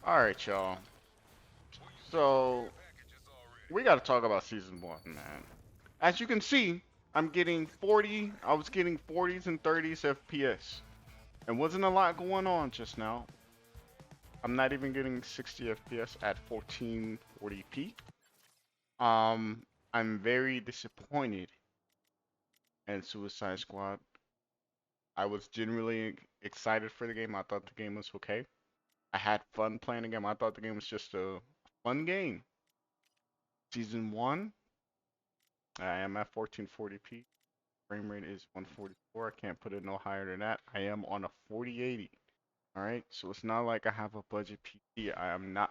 All right, y'all. So we got to talk about season one, man. As you can see, I'm getting 40. I was getting 40s and 30s FPS, and wasn't a lot going on just now. I'm not even getting 60 FPS at 1440p. Um, I'm very disappointed in Suicide Squad. I was genuinely excited for the game. I thought the game was okay. I had fun playing the game. I thought the game was just a fun game. Season one, I am at 1440p. Frame rate is 144. I can't put it no higher than that. I am on a 4080. All right, so it's not like I have a budget PC. I am not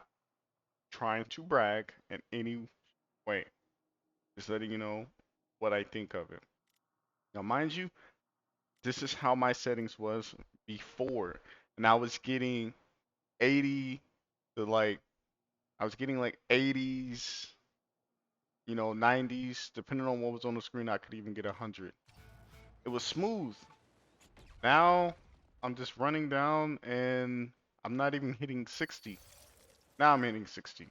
trying to brag in any way. Just letting you know what I think of it. Now, mind you, this is how my settings was before, and I was getting 80 to like I was getting like 80s, 90s, depending on what was on the screen. I could even get 100. It was smooth. Now I'm just running down and I'm not even hitting 60. Now I'm hitting 60.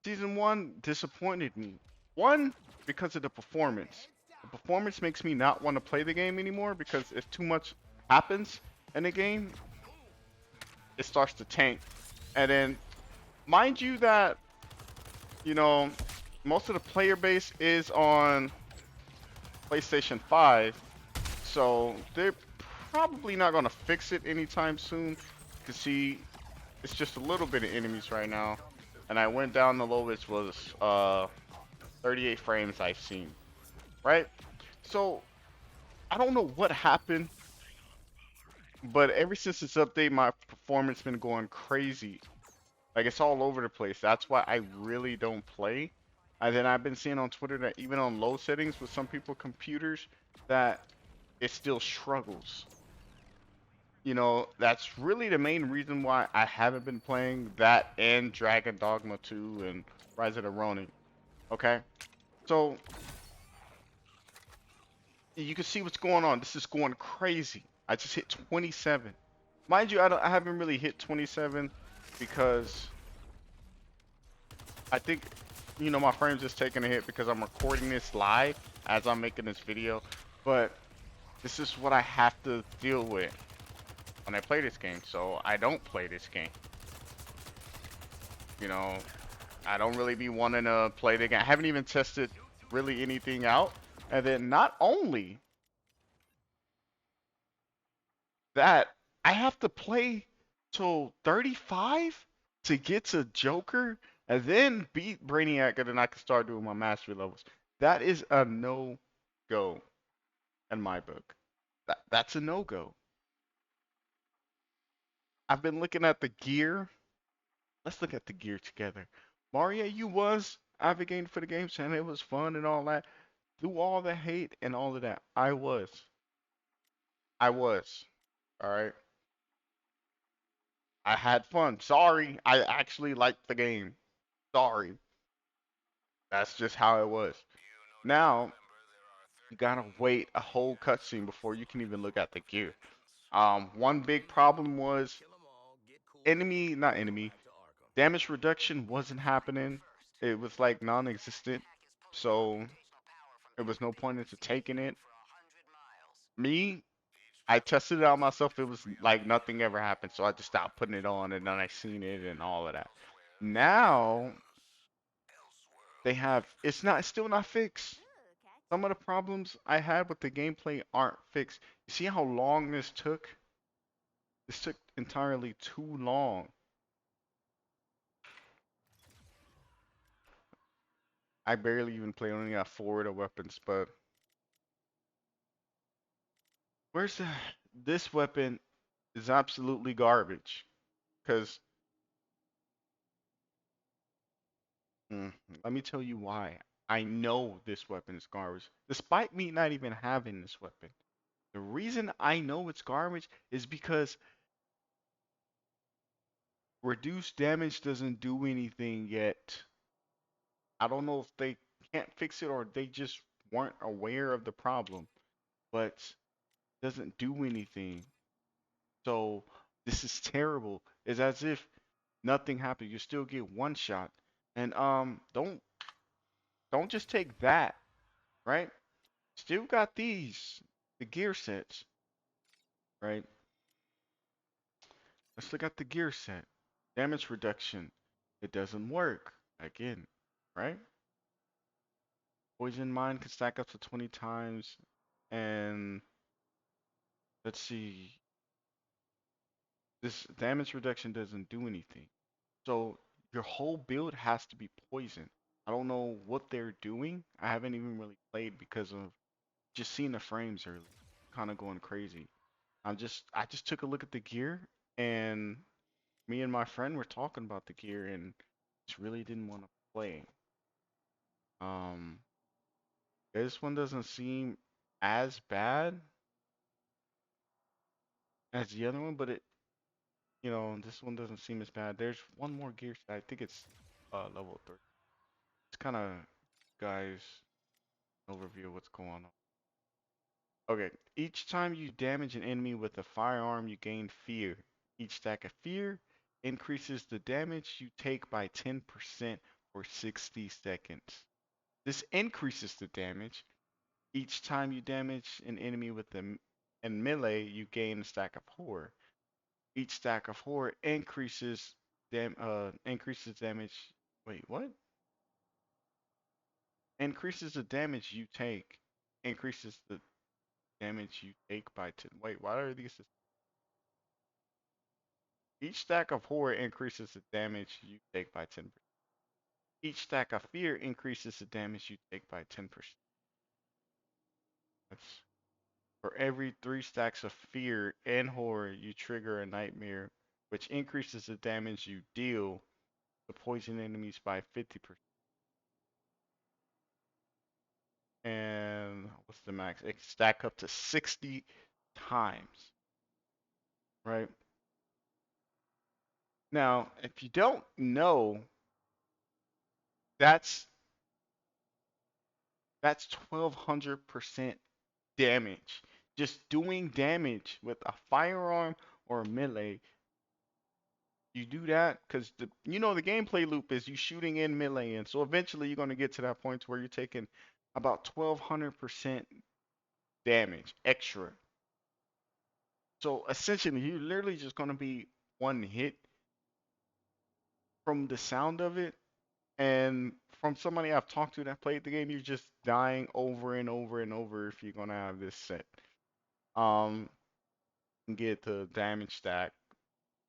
Season 1 disappointed me. One, because of the performance. The performance makes me not want to play the game anymore because if too much happens in the game, it starts to tank. And then, mind you, that, you know, most of the player base is on PlayStation 5, so they're probably not going to fix it anytime soon. You can see it's just a little bit of enemies right now. And I went down, the lowest was 38 frames I've seen, right? So I don't know what happened, but ever since this update, my performance been going crazy. Like it's all over the place. That's why I really don't play. And then I've been seeing on Twitter that even on low settings with some people computers that it still struggles. That's really the main reason why I haven't been playing that and Dragon Dogma 2 and Rise of the Ronin. Okay? So you can see what's going on. This is going crazy. I just hit 27. Mind you, I haven't really hit 27 because I think, my frame's just taking a hit because I'm recording this live as I'm making this video. But this is what I have to deal with when I play this game. So I don't play this game. You know, I don't really be wanting to play the game. I haven't even tested really anything out. And then not only that, I have to play till 35 to get to Joker and then beat Brainiac and then I can start doing my mastery levels. That is a no-go in my book. That's a no-go. I've been looking at the gear. Let's look at the gear together. Mario, you was advocating for the game, saying it was fun and all that. Through all the hate and all of that, I was. I was. All right. I had fun. Sorry, I actually liked the game. Sorry. That's just how it was. Now, you gotta wait a whole cutscene before you can even look at the gear. One big problem was not enemy, damage reduction wasn't happening. It was like non-existent. So it was no point into taking it. Me, I tested it out myself. It was like nothing ever happened. So I just stopped putting it on and then I seen it and all of that. Now it's still not fixed. Some of the problems I had with the gameplay aren't fixed. You see how long this took? This took entirely too long. I barely even play, only got four of the weapons, but where's the this weapon is absolutely garbage. Cause mm, let me tell you why. I know this weapon is garbage, despite me not even having this weapon. The reason I know it's garbage is because reduced damage doesn't do anything yet. I don't know if they can't fix it or they just weren't aware of the problem, but doesn't do anything. So this is terrible. It's as if Nothing happens. You still get one shot. And don't just take that, right? Still got these, the gear sets, right? Let's look at the gear set. Damage reduction. It doesn't work. Again, right? Poison mine can stack up to 20 times. And let's see. This damage reduction doesn't do anything. So your whole build has to be poison. I don't know what they're doing. I haven't even really played because of just seeing the frames early. Kind of going crazy. I just took a look at the gear and me and my friend were talking about the gear and just really didn't want to play. Um, this one doesn't seem as bad as the other one, but this one doesn't seem as bad. There's one more gear set. I think it's level 30. It's kind of guys overview of what's going on. Okay, each time you damage an enemy with a firearm, you gain fear. Each stack of fear increases the damage you take by 10% for 60 seconds. This increases the damage. Each time you damage an enemy with in melee, you gain a stack of horror. Each stack of horror increases damage. Wait, what? Increases the damage you take. Increases the damage you take by 10. Wait, why are these? Each stack of horror increases the damage you take by 10%. Each stack of fear increases the damage you take by 10%. That's for every 3 stacks of fear and horror, you trigger a nightmare, which increases the damage you deal to poison enemies by 50%. And what's the max? It can stack up to 60 times, right? Now, if you don't know, that's that's 1200% damage. Just doing damage with a firearm or a melee. You do that because the gameplay loop is you shooting in melee, and so eventually you're gonna get to that point where you're taking about 1200% damage extra. So essentially, you're literally just gonna be one hit from the sound of it, and from somebody I've talked to that played the game, you're just dying over and over and over if you're gonna have this set. Um, get the damage stack.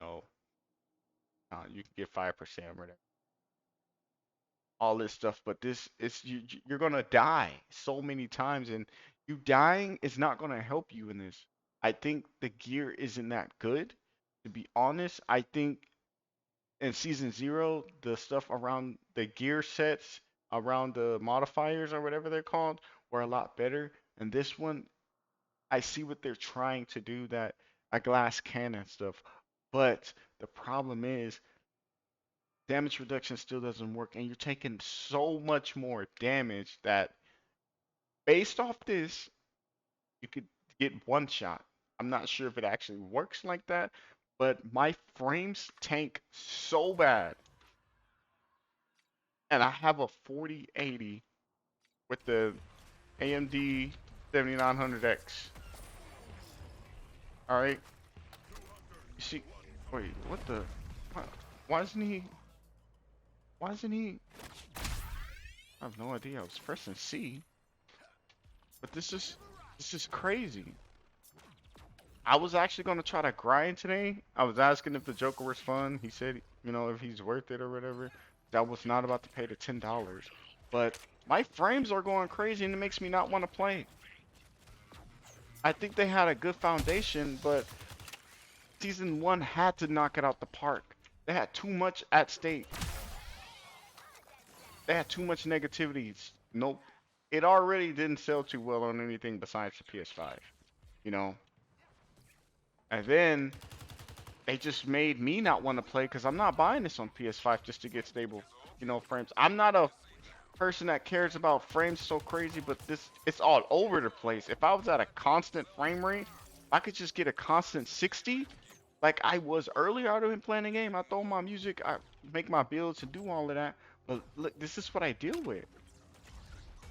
You you can get 5% or whatever. All this stuff, but this is you're gonna die so many times, and you dying is not gonna help you in this. I think the gear isn't that good, to be honest. I think in season zero, the stuff around the gear sets, around the modifiers or whatever they're called, were a lot better. And this one, I see what they're trying to do, that a glass cannon stuff, but the problem is damage reduction still doesn't work, and you're taking so much more damage that based off this, you could get one shot. I'm not sure if it actually works like that, but my frames tank so bad, and I have a 4080 with the AMD 7900X. All right, you see, wait, what the? Why, why isn't he? Why isn't he? I have no idea. I was pressing C, but this is crazy. I was actually gonna try to grind today. I was asking if the Joker was fun. He said, if he's worth it or whatever. That was not about to pay the $10. But my frames are going crazy and it makes me not want to play. I think they had a good foundation, but season one had to knock it out the park. They had too much at stake. They had too much negativities. Nope. It already didn't sell too well on anything besides the PS5, you know. And then they just made me not want to play because I'm not buying this on PS5 just to get stable, frames. I'm not a person that cares about frames so crazy, but it's all over the place. If I was at a constant frame rate, I could just get a constant 60. like I was earlier. I'd have been playing the game. I throw my music, I make my builds and do all of that. But look, this is what I deal with.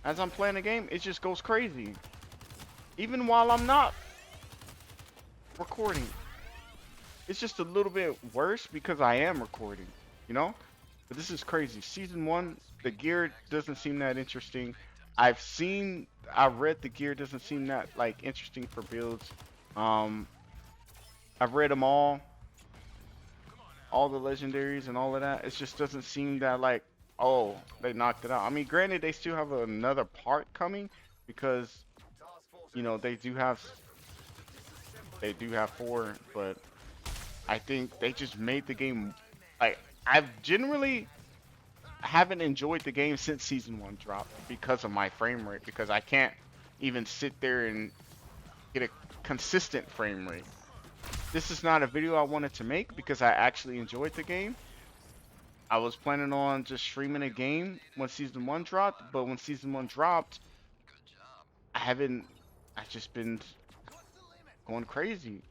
As I'm playing the game, it just goes crazy. Even while I'm not recording. It's just a little bit worse because I am recording, you know? But this is crazy. Season one, the gear doesn't seem that interesting. I've read the gear doesn't seem that like interesting for builds. Um, I've read them all the legendaries and all of that. It just doesn't seem that like, oh, they knocked it out. I mean, granted, they still have another part coming because you know they do have four, but I think they just made the game like I've generally haven't enjoyed the game since season one dropped because of my frame rate because I can't even sit there and get a consistent frame rate. This is not a video I wanted to make because I actually enjoyed the game. I was planning on just streaming a game when season one dropped, but when season one dropped, I haven't. I've just been going crazy.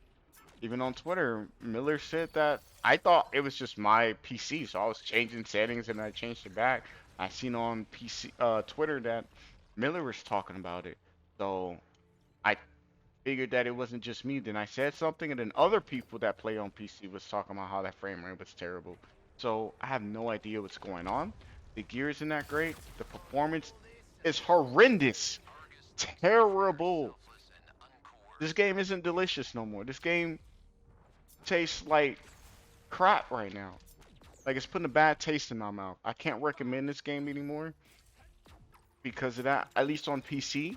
Even on Twitter, Miller said that I thought it was just my PC, so I was changing settings and I changed it back. I seen on Twitter that Miller was talking about it, so I figured that it wasn't just me. Then I said something, and then other people that play on PC was talking about how that frame rate was terrible. So I have no idea what's going on. The gear isn't that great. The performance is horrendous, terrible. This game isn't delicious no more. This game tastes like crap right now. Like it's putting a bad taste in my mouth. I can't recommend this game anymore because of that. At least on PC.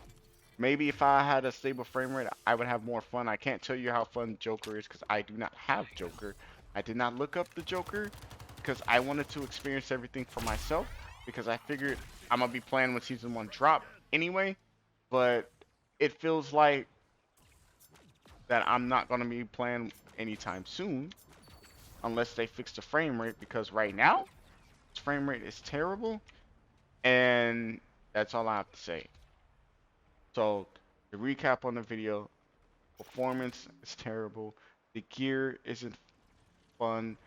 Maybe if I had a stable frame rate, I would have more fun. I can't tell you how fun Joker is because I do not have Joker. I did not look up the Joker because I wanted to experience everything for myself because I figured I'm gonna be playing when season one drop anyway. But it feels like that I'm not gonna be playing anytime soon unless they fix the frame rate because right now its frame rate is terrible and that's all I have to say. So the recap on the video, performance is terrible. The gear isn't fun.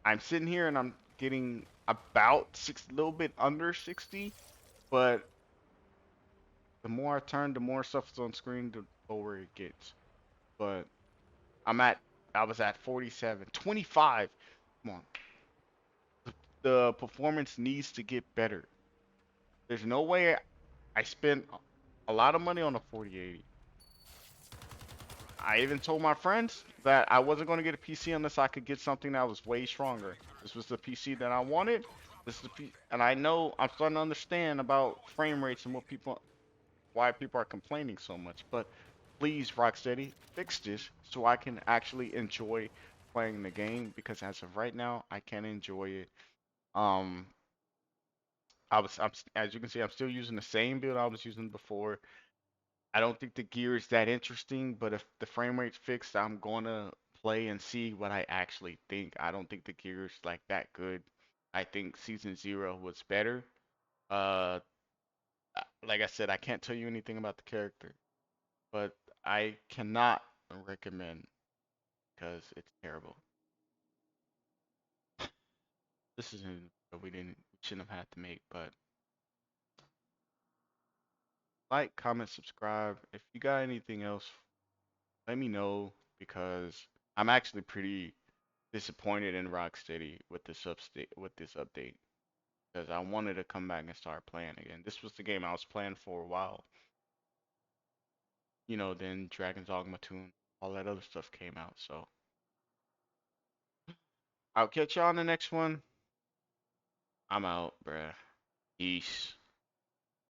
I'm sitting here and I'm getting about a little bit under 60, but the more I turn, the more stuff is on screen, the lower it gets. But I'm at, I was at 47, 25. Come on. The performance needs to get better. There's no way I spent a lot of money on a 4080. I even told my friends that I wasn't going to get a PC unless I could get something that was way stronger. This was the PC that I wanted. This is and I know I'm starting to understand about frame rates and why people are complaining so much. But please, Rocksteady, fix this so I can actually enjoy playing the game because as of right now, I can't enjoy it. Um, as you can see, I'm still using the same build I was using before. I don't think the gear is that interesting, but if the frame rate's fixed, I'm gonna play and see what I actually think. I don't think the gear is like that good. I think season zero was better. Uh, like I said, I can't tell you anything about the character, but I cannot recommend because it's terrible. This isn't we shouldn't have had to make, but like, comment, subscribe. If you got anything else, let me know because I'm actually pretty disappointed in Rocksteady with this update because I wanted to come back and start playing again. This was the game I was playing for a while. You know, then Dragon's Dogma 2 and all that other stuff came out. So I'll catch you on the next one. I'm out, bruh. Peace.